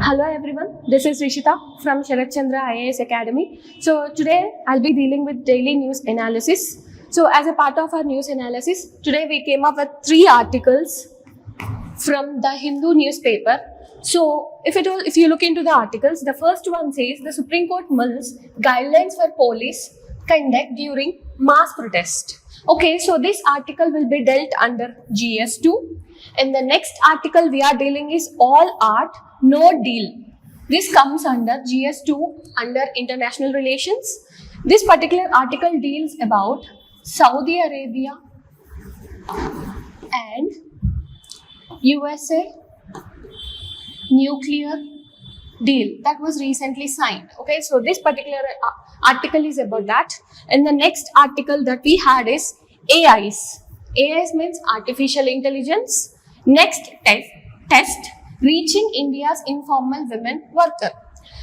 Hello everyone, this is Rishita from Sharat Chandra IAS Academy. So today I'll be dealing with daily news analysis. So as a part of our news analysis, today we came up with 3 articles from the Hindu newspaper. So if you look into the articles, the first one says the Supreme Court mulls guidelines for police conduct during mass protest. Okay, so this article will be dealt under GS2. And the next article we are dealing is all art, no deal. This comes under GS2 under international relations. This particular article deals about Saudi Arabia and USA nuclear deal that was recently signed. Okay, so this particular article is about that. And the next article that we had is AIs. AIs means artificial intelligence. Next test reaching India's informal women worker.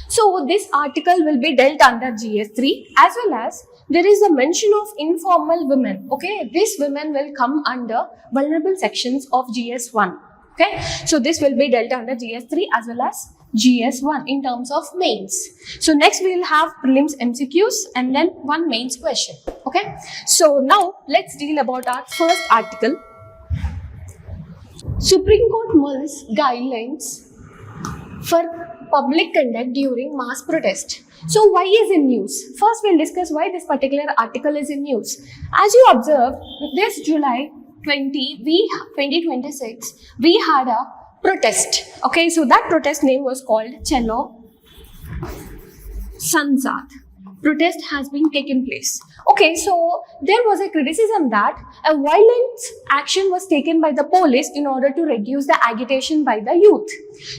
So this article will be dealt under GS3 as well as there is a mention of informal women. Okay, these women will come under vulnerable sections of GS1. Okay, so this will be dealt under GS3 as well as GS1 in terms of mains. So next we will have prelims MCQs and then one mains question. Okay, so now let's deal about our first article. Supreme Court mulls guidelines for public conduct during mass protest. So why is in news? First we'll discuss why this particular article is in news. As you observe, this July 2026, we had a protest. Okay, so that protest name was called Chalo Sansad. Protest has been taken place. Okay, so there was a criticism that a violent action was taken by the police in order to reduce the agitation by the youth.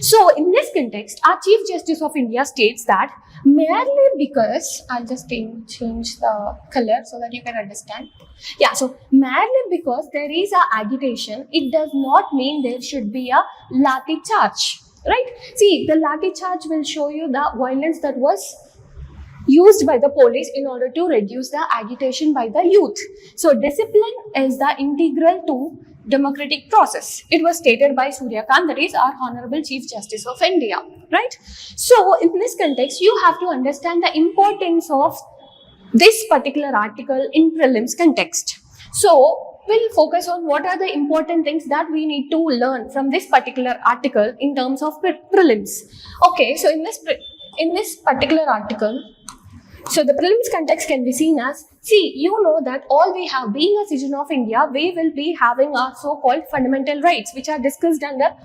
So in this context, our Chief Justice of India states that merely because, I'll just change the color so that you can understand. Yeah, so merely because there is a agitation, it does not mean there should be a lathi charge, right? See, the lathi charge will show you the violence that was used by the police in order to reduce the agitation by the youth. So discipline is the integral to democratic process. It was stated by Surya Kant, that is our Honorable Chief Justice of India, right? So in this context, you have to understand the importance of this particular article in prelims context. So we'll focus on what are the important things that we need to learn from this particular article in terms of prelims. Okay, so in this particular article, so the prelims context can be seen as, see, you know that all we have, being a citizen of India, we will be having our so-called fundamental rights, which are discussed under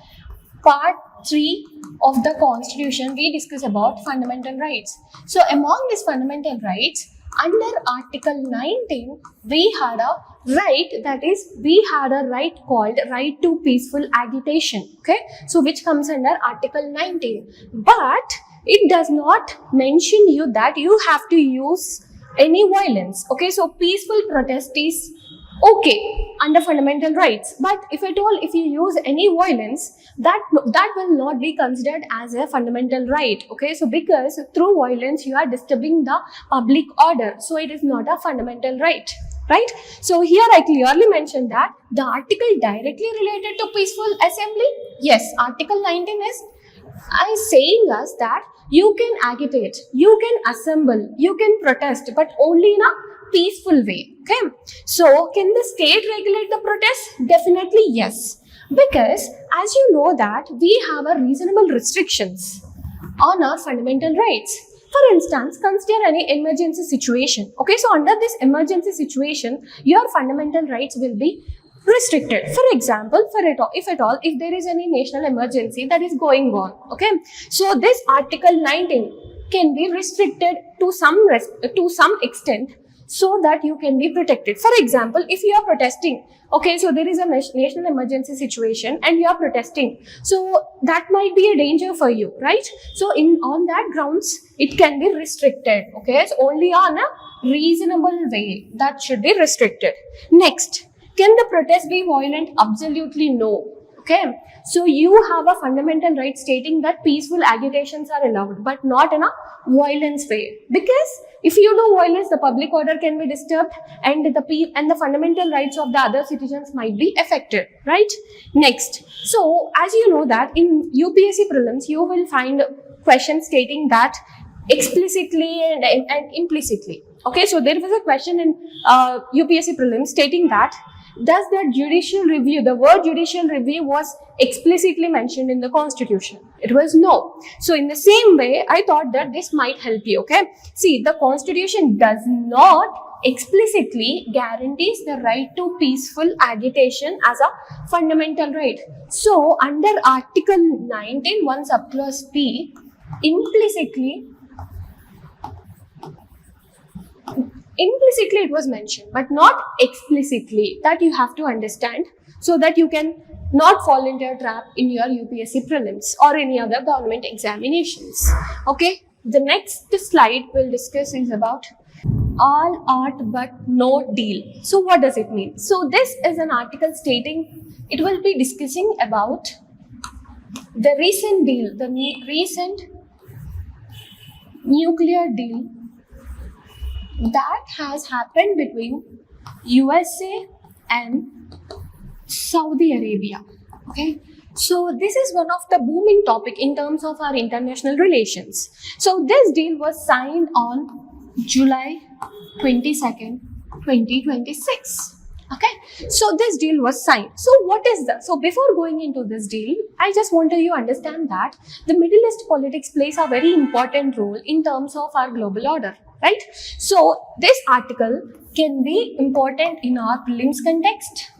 part 3 of the constitution. We discuss about fundamental rights. So among these fundamental rights, under article 19, we had a right, that is, we had a right called right to peaceful agitation. Okay, so which comes under article 19. But it does not mention you that you have to use any violence. Okay, so peaceful protest is okay under fundamental rights, but if at all if you use any violence, that will not be considered as a fundamental right. Okay, so because through violence you are disturbing the public order, so it is not a fundamental right. Right? So here I clearly mentioned that the article directly related to peaceful assembly. Yes, article 19 is saying us that you can agitate, you can assemble, you can protest, but only in a peaceful way. Okay, so can the state regulate the protest? Definitely yes, because as you know that we have a reasonable restrictions on our fundamental rights. For instance, consider any emergency situation. Okay, so under this emergency situation, your fundamental rights will be restricted. For example, if there is any national emergency that is going on, okay, so this article 19 can be restricted to some extent so that you can be protected. For example, if you are protesting, okay, so there is a national emergency situation and you are protesting, so that might be a danger for you, right? So on that grounds, it can be restricted. Okay, it's only on a reasonable way that should be restricted. Next, can the protest be violent? Absolutely no. Okay, so you have a fundamental right stating that peaceful agitations are allowed, but not in a violence way. Because if you do violence, the public order can be disturbed, and the fundamental rights of the other citizens might be affected. Right? Next, so as you know that in UPSC prelims, you will find questions stating that explicitly and implicitly. Okay, so there was a question in UPSC prelims stating that does the judicial review, the word judicial review was explicitly mentioned in the constitution? It was no. So in the same way, I thought that this might help you. Okay, see, the constitution does not explicitly guarantees the right to peaceful agitation as a fundamental right. So under Article 19, 1 subclause P, implicitly it was mentioned, but not explicitly. That you have to understand, so that you can not fall into a trap in your UPSC prelims or any other government examinations. Okay, the next slide we'll discuss is about all art but no deal. So what does it mean? So this is an article stating, it will be discussing about the recent deal, the recent nuclear deal that has happened between USA and Saudi Arabia. Okay, so this is one of the booming topic in terms of our international relations. So this deal was signed on July 22nd, 2026. Okay, so this deal was signed. So what is that? So before going into this deal, I just want you to understand that the Middle East politics plays a very important role in terms of our global order. Right? So this article can be important in our prelims context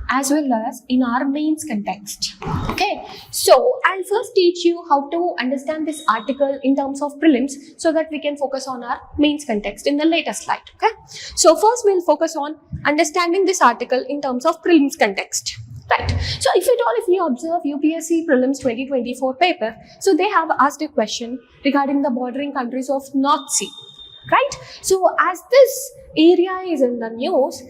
as well as in our mains context. Okay, so I'll first teach you how to understand this article in terms of prelims so that we can focus on our mains context in the later slide. Okay, so first we'll focus on understanding this article in terms of prelims context. Right. So if you observe UPSC prelims 2024 paper, so they have asked a question regarding the bordering countries of North Sea. Right? So as this area is in the news,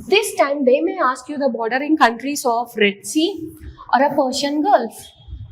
this time they may ask you the bordering countries of Red Sea or a Persian Gulf.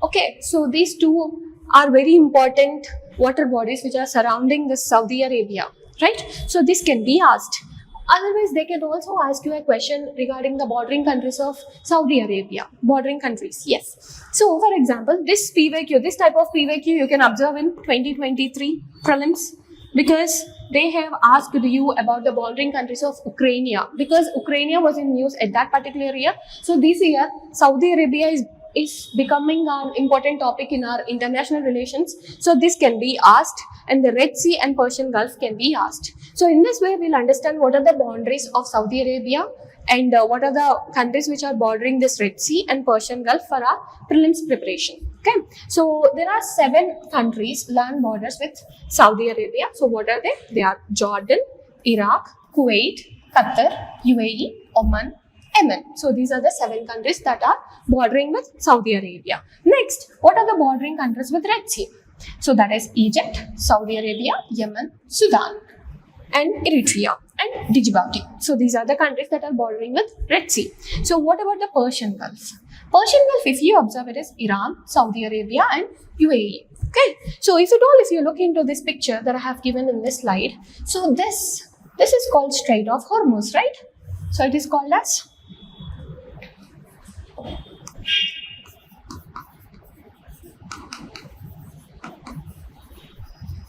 Okay, so these two are very important water bodies which are surrounding the Saudi Arabia. Right? So this can be asked. Otherwise, they can also ask you a question regarding the bordering countries of Saudi Arabia. Bordering countries, yes. So for example, this type of PVQ you can observe in 2023 prelims, because they have asked you about the bordering countries of Ukraine, because Ukraine was in news at that particular year. So this year, Saudi Arabia is becoming an important topic in our international relations. So this can be asked, and the Red Sea and Persian Gulf can be asked. So in this way, we'll understand what are the boundaries of Saudi Arabia and what are the countries which are bordering this Red Sea and Persian Gulf for our prelims preparation. Okay, so there are 7 countries land borders with Saudi Arabia. So what are they? They are Jordan, Iraq, Kuwait, Qatar, UAE, Oman, Yemen. So these are the 7 countries that are bordering with Saudi Arabia. Next, what are the bordering countries with Red Sea? So that is Egypt, Saudi Arabia, Yemen, Sudan, and Eritrea and Djibouti. So these are the countries that are bordering with Red Sea. So what about the Persian Gulf? Persian Gulf, if you observe, it is Iran, Saudi Arabia, and UAE. Okay, so if you look into this picture that I have given in this slide, so this is called Strait of Hormuz, right? So it is called as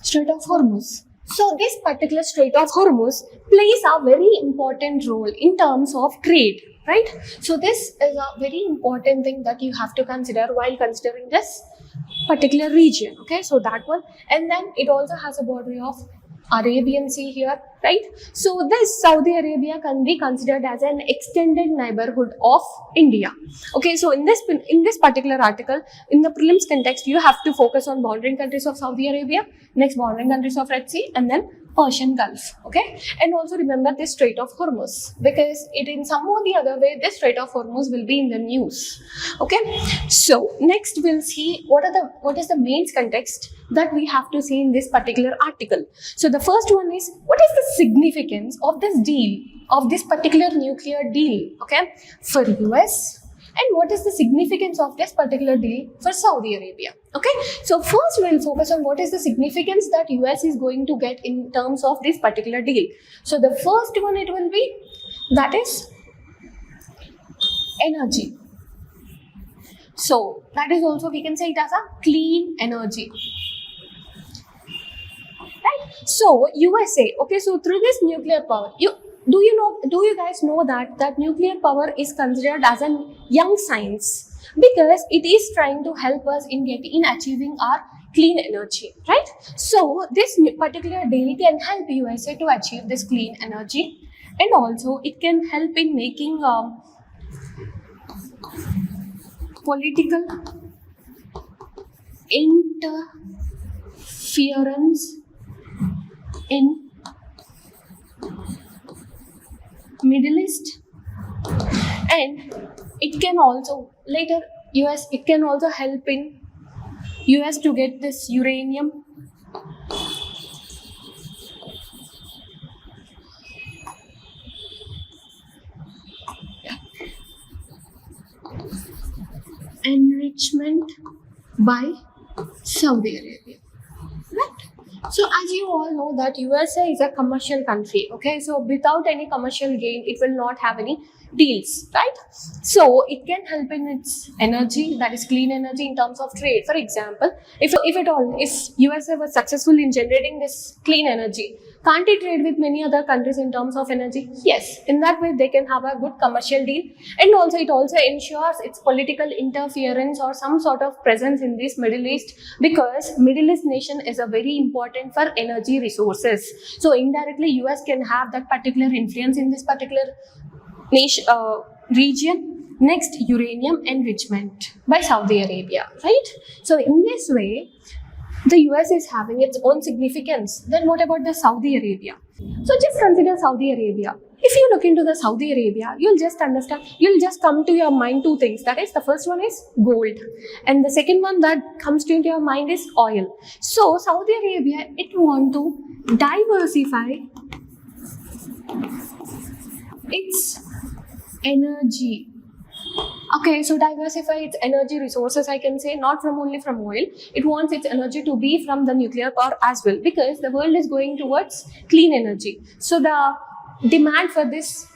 Strait of Hormuz. So this particular Strait of Hormuz plays a very important role in terms of trade, right? So this is a very important thing that you have to consider while considering this particular region. Okay, so that one, and then it also has a border of Arabian Sea here, right? So this Saudi Arabia can be considered as an extended neighborhood of India. Okay, so in this particular article, in the prelims context, you have to focus on bordering countries of Saudi Arabia, next bordering countries of Red Sea, and then Persian Gulf. Okay, and also remember this Strait of Hormuz, because it in some or the other way, this Strait of Hormuz will be in the news. Okay, so next we'll see what is the main context that we have to see in this particular article. So the first one is, what is the significance of this deal, of this particular nuclear deal, okay, for US, and what is the significance of this particular deal for Saudi Arabia. Okay, so first we'll focus on what is the significance that US is going to get in terms of this particular deal. So the first one it will be, that is energy. So that is also, we can say it as a clean energy. Right? So USA, okay, so through this nuclear power, do you guys know that nuclear power is considered as a young science because it is trying to help us in achieving our clean energy, right? So this particular deal can help USA to achieve this clean energy, and also it can help in making political interference in Middle East, and it can also later it can also help in US to get this uranium enrichment by Saudi Arabia. Right? So as you all know that USA is a commercial country, okay? So without any commercial gain, it will not have any deals, right? So it can help in its energy, that is clean energy, in terms of trade. For example, if USA was successful in generating this clean energy, can't it trade with many other countries in terms of energy? Yes, in that way they can have a good commercial deal, and also it also ensures its political interference or some sort of presence in this Middle East, because Middle East nation is a very important for energy resources. So indirectly US can have that particular influence in this particular nation, region. Next, uranium enrichment by Saudi Arabia, right? So in this way, the US is having its own significance. Then what about the Saudi Arabia? So just consider Saudi Arabia. If you look into the Saudi Arabia, you'll just come to your mind two things. That is, the first one is gold, and the second one that comes to your mind is oil. So Saudi Arabia, it want to diversify its energy. Okay, so diversify its energy resources, I can say, not only from oil. It wants its energy to be from the nuclear power as well, because the world is going towards clean energy. So the demand for this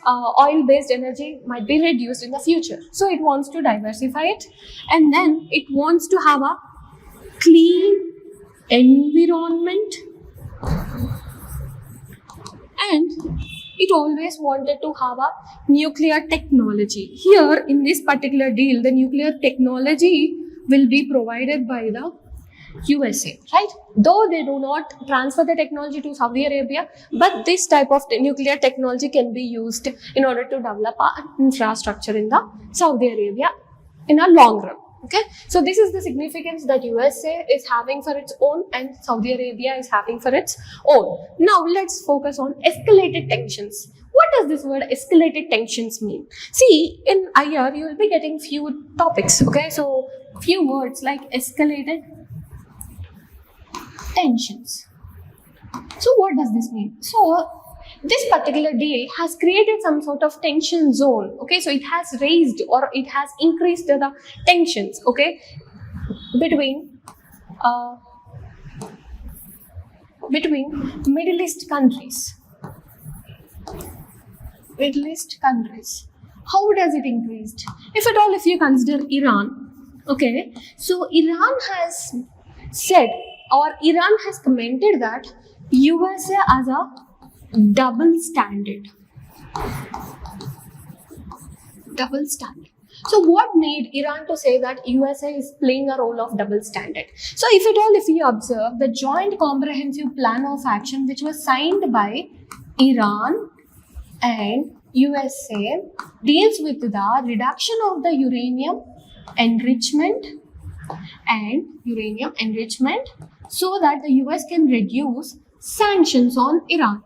oil-based energy might be reduced in the future. So it wants to diversify it, and then it wants to have a clean environment, and it always wanted to have a nuclear technology. Here in this particular deal, the nuclear technology will be provided by the USA, right? Though they do not transfer the technology to Saudi Arabia, but this type of nuclear technology can be used in order to develop our infrastructure in the Saudi Arabia in a long run. Okay, so this is the significance that USA is having for its own and Saudi Arabia is having for its own. Now let's focus on escalated tensions. What does this word escalated tensions mean? See, in IR you will be getting few topics, okay? So few words like escalated tensions. So what does this mean? So this particular deal has created some sort of tension zone, okay? So it has raised or it has increased the tensions, okay, between Middle East countries. Middle East countries. How does it increased? If at all, if you consider Iran, okay, so Iran has said, or Iran has commented that USA as a double standard. Double standard. So what made Iran to say that USA is playing a role of double standard? So if at all, if you observe the Joint Comprehensive Plan of Action, which was signed by Iran and USA, deals with the reduction of the uranium enrichment so that the US can reduce sanctions on Iran.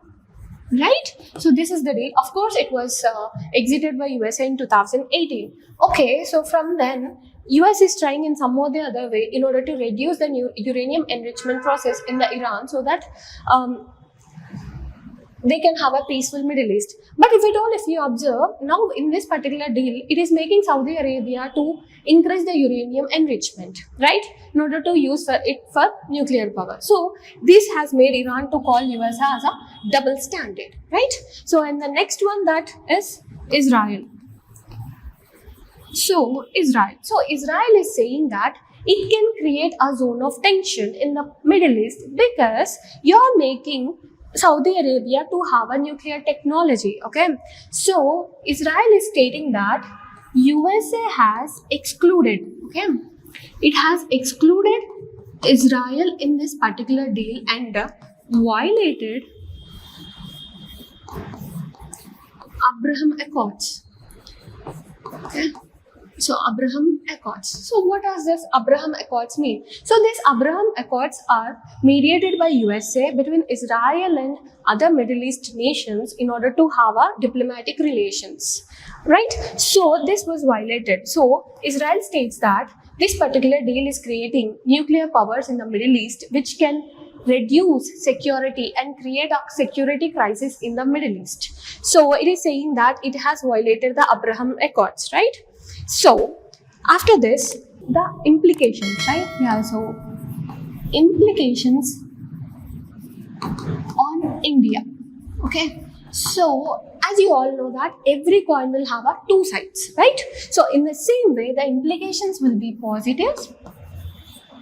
Right? So this is the deal. Of course, it was exited by USA in 2018. Okay, so from then, US is trying in some or the other way in order to reduce the uranium enrichment process in the Iran, so that they can have a peaceful Middle East. But if you observe, now in this particular deal, it is making Saudi Arabia to increase the uranium enrichment, right? In order to use it for nuclear power. So this has made Iran to call USA as a double standard, right? So and the next one, that is Israel. So Israel is saying that it can create a zone of tension in the Middle East because you're making Saudi Arabia to have a nuclear technology. Okay, so Israel is stating that USA has excluded. Okay, it has excluded Israel in this particular deal and violated Abraham Accords. Okay. So Abraham Accords. So what does this Abraham Accords mean? So these Abraham Accords are mediated by USA between Israel and other Middle East nations in order to have a diplomatic relations, right? So this was violated. So Israel states that this particular deal is creating nuclear powers in the Middle East, which can reduce security and create a security crisis in the Middle East. So it is saying that it has violated the Abraham Accords, right? So after this, the implications, right? Yeah, so implications on India. Okay. So as you all know that every coin will have two sides, right? So in the same way, the implications will be positive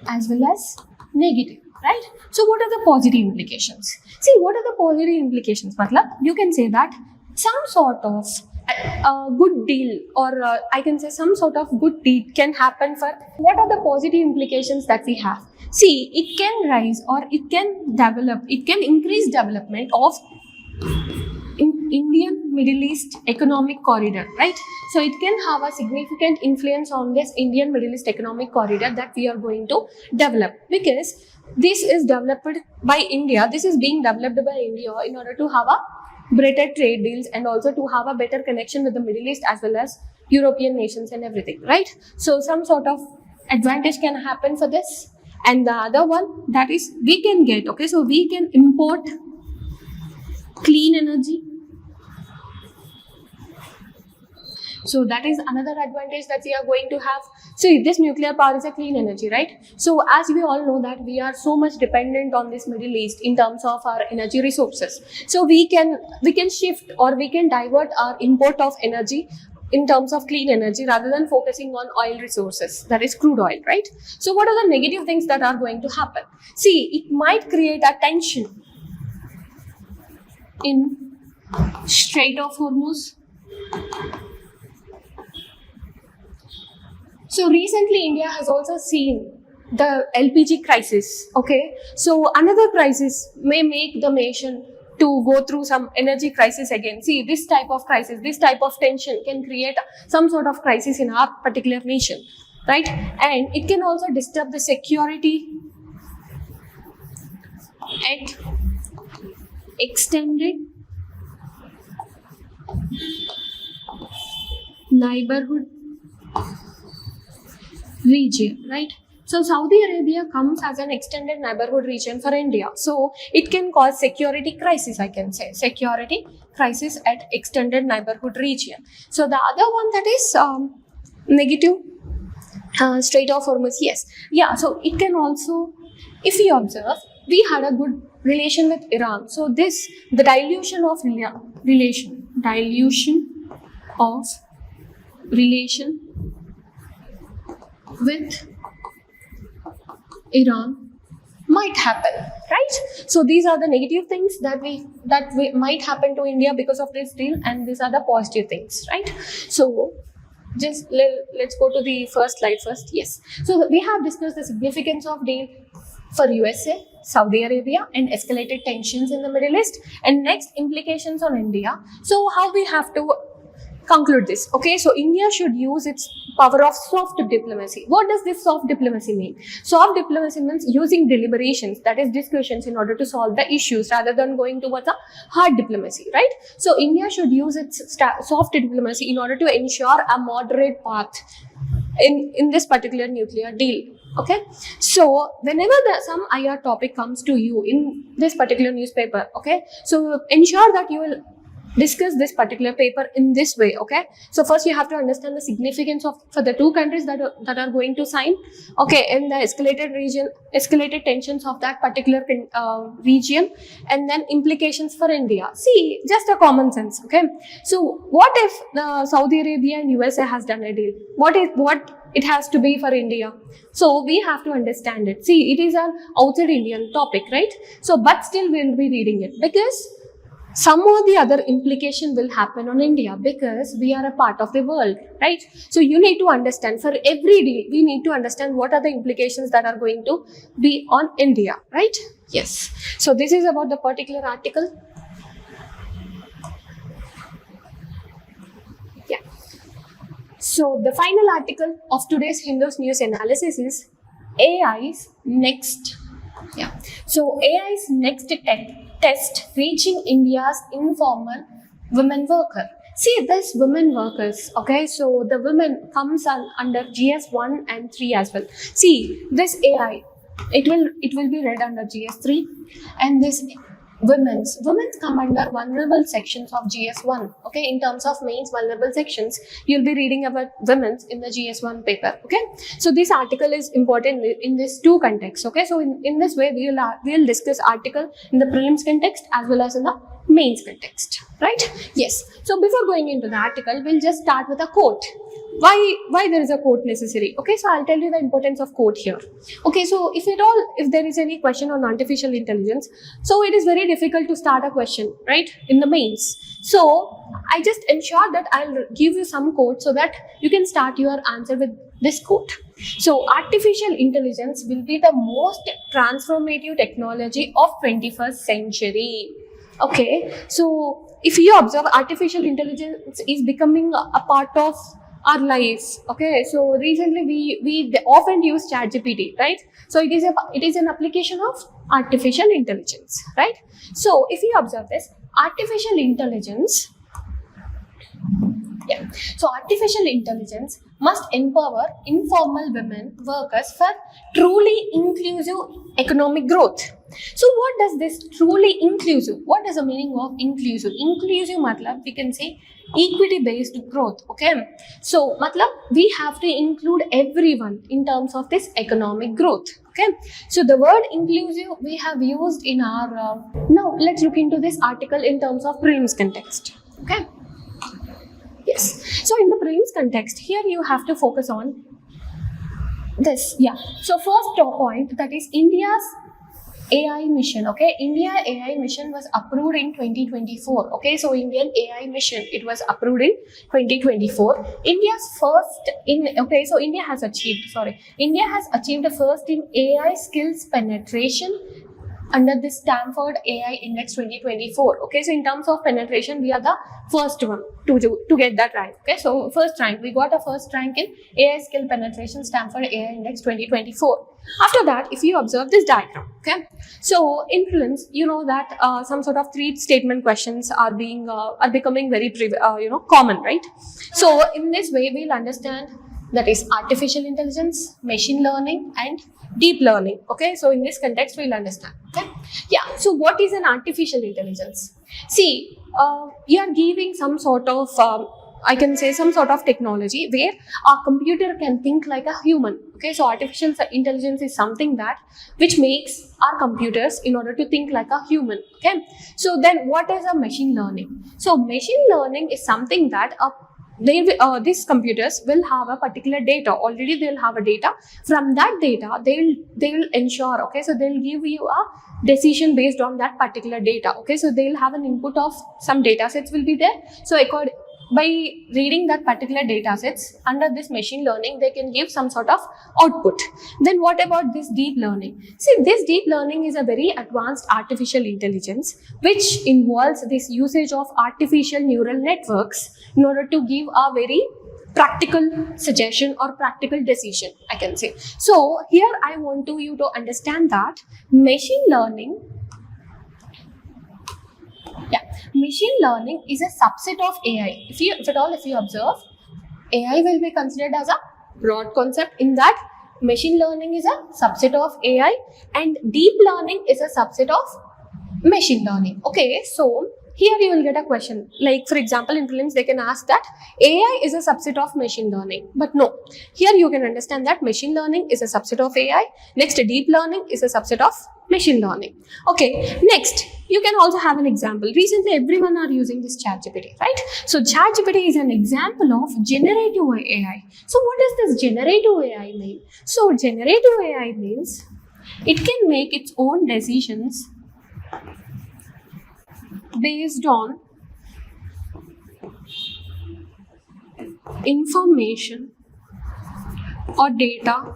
as well as negative, right? So what are the positive implications? See, what are the positive implications? Matlab, you can say that some sort of a good deal, or I can say some sort of good deed can happen for. What are the positive implications that we have? See, it can rise or it can develop, it can increase development of Indian Middle East economic corridor, right? So it can have a significant influence on this Indian Middle East economic corridor that we are going to develop, because this is developed by India. This is being developed by India in order to have a better trade deals and also to have a better connection with the Middle East as well as European nations and everything, right? So some sort of advantage can happen for this. And the other one, that is we can get, okay, so we can import clean energy. So that is another advantage that we are going to have. So this nuclear power is a clean energy, right? So as we all know that we are so much dependent on this Middle East in terms of our energy resources. So we can shift or we can divert our import of energy in terms of clean energy rather than focusing on oil resources, that is crude oil, right? So what are the negative things that are going to happen? See, it might create a tension in Strait of Hormuz. So recently India has also seen the LPG crisis, okay? So another crisis may make the nation to go through some energy crisis again. See, this type of crisis, this type of tension can create some sort of crisis in our particular nation, right? And it can also disturb the security at extended neighborhood region, right? So Saudi Arabia comes as an extended neighborhood region for India. So it can cause security crisis, I can say. Security crisis at extended neighborhood region. So the other one, that is negative, Strait of Hormuz, yes. Yeah, so it can also, if we observe, we had a good relation with Iran. So this, the dilution of relation with Iran might happen, right? So these are the negative things that might happen to India because of this deal, and these are the positive things, right? So just let's go to the first slide first. Yes, so we have discussed the significance of deal for USA, Saudi Arabia, and escalated tensions in the Middle East, and next, implications on India. So how we have to conclude this? Okay, so India should use its power of soft diplomacy. What does this soft diplomacy mean? Soft diplomacy means using deliberations, that is discussions, in order to solve the issues rather than going towards a hard diplomacy, right? So India should use its soft diplomacy in order to ensure a moderate path in this particular nuclear deal. Okay, so whenever some IR topic comes to you in this particular newspaper, okay, so ensure that you will discuss this particular paper in this way. Okay, so first you have to understand the significance of for the two countries that are going to sign, okay, in the escalated tensions of that particular region, and then implications for India. See, just a common sense. Okay, so what if Saudi Arabia and USA has done a deal? What it has to be for India? So we have to understand it. See, it is an outside Indian topic, right? So but still we'll be reading it because some or the other implication will happen on India because we are a part of the world, right? So you need to understand, for every deal, we need to understand what are the implications that are going to be on India, right? Yes. So this is about the particular article. Yeah. So the final article of today's Hindus News Analysis is AI's next. Yeah. So AI's next test reaching India's informal women worker. See, this women workers, okay, so the women comes under GS1 and 3 as well. See, this AI, it will be read under GS3, and this women's come under vulnerable sections of GS1. Okay, in terms of mains vulnerable sections, you'll be reading about women's in the GS1 paper. Okay, so this article is important in these two contexts. Okay, so in this way we'll discuss article in the prelims context as well as in the mains context, right? Yes. So before going into the article, we'll just start with a quote. Why there is a quote necessary? Okay, so I'll tell you the importance of quote here. Okay, so if there is any question on artificial intelligence, so it is very difficult to start a question, right, in the mains. So I just ensure that I'll give you some quote so that you can start your answer with this quote. So artificial intelligence will be the most transformative technology of 21st century. Okay, so if you observe, artificial intelligence is becoming a part of our lives. Okay, so recently we often use ChatGPT, right? So it is an application of artificial intelligence, right? So if you observe this, artificial intelligence, yeah, so artificial intelligence must empower informal women workers for truly inclusive economic growth. So what does this truly inclusive, what is the meaning of inclusive? Inclusive matlab, we can say equity based growth. Okay, so matlab we have to include everyone in terms of this economic growth. Okay, so the word inclusive we have used in our now let's look into this article in terms of prelims context. Okay, yes, so in the prelims context, here you have to focus on this. Yeah, so first point, that is India's AI mission. Okay, India AI mission was approved in 2024. Okay, so Indian AI mission, it was approved in 2024. India's first in, okay, so India has achieved a first in AI skills penetration under the Stanford AI Index 2024. Okay, so in terms of penetration, we are the first one to get that rank. Okay, so first rank, we got a first rank in AI skill penetration Stanford AI Index 2024. After that, if you observe this diagram, okay, so in prelims, you know that some sort of three statement questions are becoming very common, right? So in this way, we'll understand that is artificial intelligence, machine learning, and deep learning. Okay, so in this context we'll understand. Okay, yeah, so what is an artificial intelligence? See, you are giving some sort of I can say some sort of technology where our computer can think like a human. Okay, so artificial intelligence is something that which makes our computers in order to think like a human. Okay, so then what is a machine learning? So machine learning is something that these computers will have a particular data. Already they'll have a data. From that data, they will ensure, okay, so they'll give you a decision based on that particular data. Okay, so they'll have an input of some data sets will be there. So by reading that particular data sets under this machine learning, they can give some sort of output. Then what about this deep learning? See, this deep learning is a very advanced artificial intelligence which involves this usage of artificial neural networks in order to give a very practical suggestion or practical decision, I can say. So here I want you to understand that machine learning is a subset of AI. If you observe, AI will be considered as a broad concept in that machine learning is a subset of AI and deep learning is a subset of machine learning. Okay, so here you will get a question. Like for example, in prelims they can ask that AI is a subset of machine learning. But no, here you can understand that machine learning is a subset of AI. Next, deep learning is a subset of machine learning. Okay, next, you can also have an example. Recently, everyone are using this ChatGPT, right? So ChatGPT is an example of generative AI. So what does this generative AI mean? So generative AI means it can make its own decisions based on information or data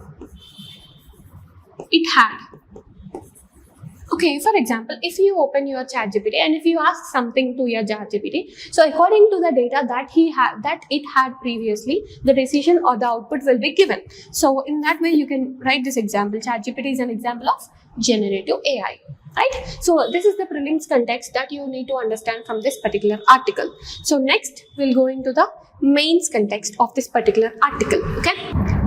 it had. Okay, for example, if you open your ChatGPT and if you ask something to your ChatGPT, so according to the data that it had previously, the decision or the output will be given. So in that way, you can write this example. ChatGPT is an example of generative AI. Right? So this is the prelims context that you need to understand from this particular article. So next we'll go into the mains context of this particular article. Okay.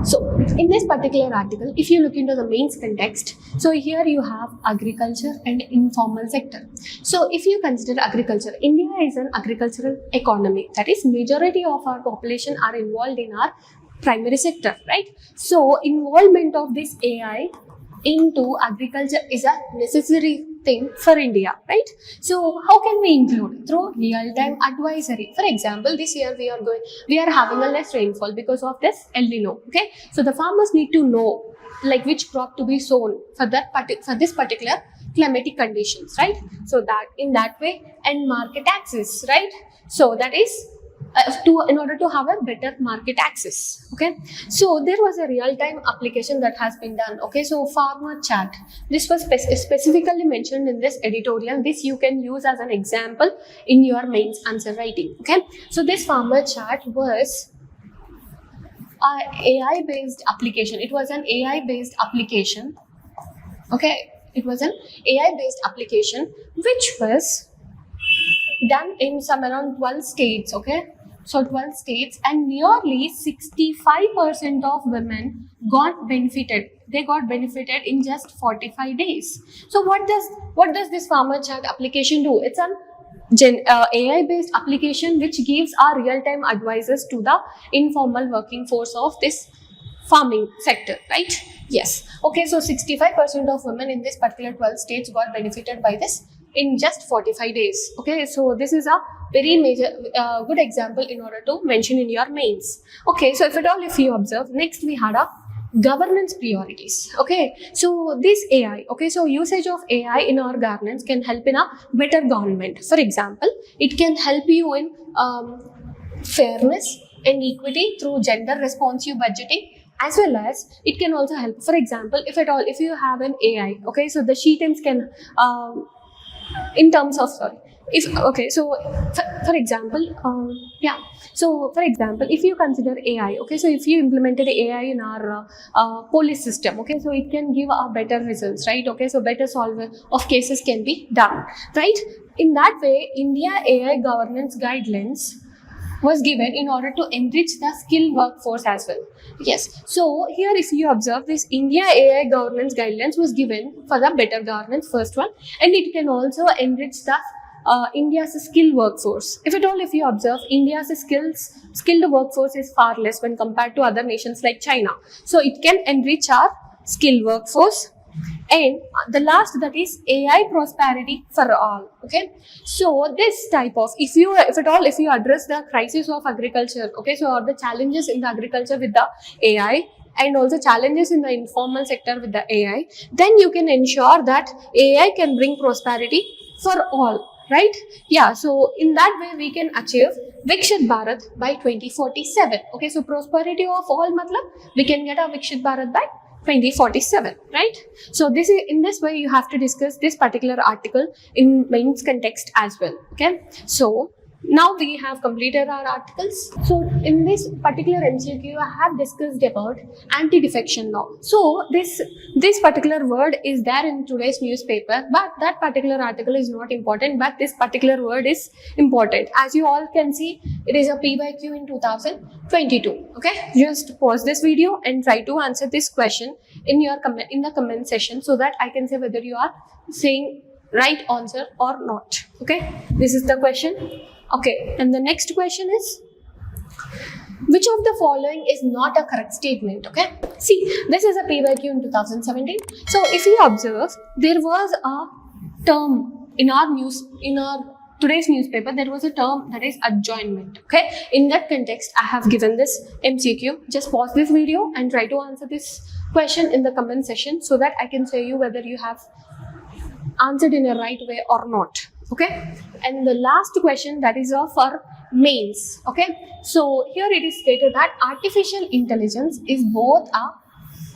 So in this particular article, if you look into the mains context, so here you have agriculture and informal sector. So if you consider agriculture, India is an agricultural economy. That is, majority of our population are involved in our primary sector, right? So involvement of this AI into agriculture is a necessary thing for India, right? So how can we include? Through real-time advisory. For example, this year we are having a less rainfall because of this El Nino. Okay, so the farmers need to know like which crop to be sown for this particular climatic conditions, right? So that in that way, and market access, right? So that is in order to have a better market access. Okay, so there was a real-time application that has been done. Okay, so farmer chat, this was specifically mentioned in this editorial. This you can use as an example in your mains answer writing. Okay, so this farmer chat was an AI based application. It was an AI based application. Okay, it was an AI based application which was done in some around 12 states. Okay, so 12 states, and nearly 65% of women got benefited. They got benefited in just 45 days. So what does this farmer chat application do? It's an AI based application which gives our real-time advices to the informal working force of this farming sector, right? Yes. Okay, so 65% of women in this particular 12 states got benefited by this in just 45 days. Okay, so this is a very major good example in order to mention in your mains. Okay, so if you observe, next we had a governance priorities. Okay, so this AI, okay, so usage of AI in our governance can help in a better government. For example, it can help you in fairness and equity through gender responsive budgeting, as well as it can also help. For example, if you have an AI, okay, so the sheetings can in terms of for example, if you consider AI, okay, so if you implemented AI in our police system, okay, so it can give a better results, right? Okay, so better solver of cases can be done, right? In that way, India AI governance guidelines was given in order to enrich the skilled workforce as well. Yes, so here if you observe, this India AI governance guidelines was given for the better governance, first one, and it can also enrich the India's skilled workforce. If you observe, India's skilled workforce is far less when compared to other nations like China. So it can enrich our skilled workforce. And the last, that is AI prosperity for all. Okay, so this type of, if you address the crisis of agriculture, okay, so or the challenges in the agriculture with the AI, and also challenges in the informal sector with the AI, then you can ensure that AI can bring prosperity for all, right? Yeah, so in that way we can achieve Viksit Bharat by 2047. Okay, so prosperity of all matlab we can get a Viksit Bharat by 2047, right? So in this way you have to discuss this particular article in mains context as well. Okay, so Now we have completed our articles. So in this particular MCQ, I have discussed about anti-defection law. So this particular word is there in today's newspaper, but that particular article is not important, but this particular word is important. As you all can see, it is a PYQ in 2022. Okay, just pause this video and try to answer this question in the comment section, so that I can say whether you are saying right answer or not. Okay, this is the question. Okay, and the next question is, which of the following is not a correct statement? Okay, see, this is a PYQ in 2017. So if you observe, there was a term in our today's newspaper, there was a term that is adjournment. Okay, in that context, I have given this MCQ. Just pause this video and try to answer this question in the comment section, so that I can say you whether you have answered in a right way or not. Okay, and the last question, that is for mains. Okay, so here it is stated that artificial intelligence is both a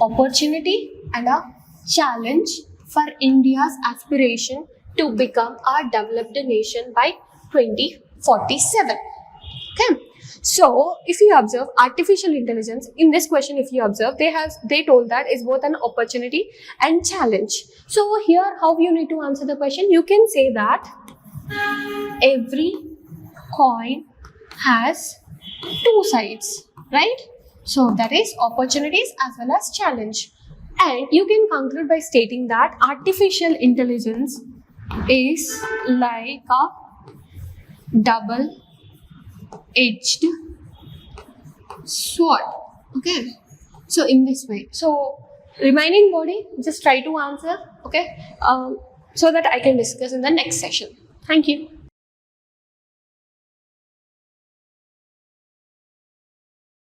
opportunity and a challenge for India's aspiration to become a developed nation by 2047. Okay, so if you observe artificial intelligence in this question, if you observe, they told that is both an opportunity and challenge. So here, how you need to answer the question? You can say that every coin has two sides, right? So that is opportunities as well as challenge. And you can conclude by stating that artificial intelligence is like a double-edged sword. Okay, so in this way, so remaining body, just try to answer. Okay, so that I can discuss in the next session. Thank you.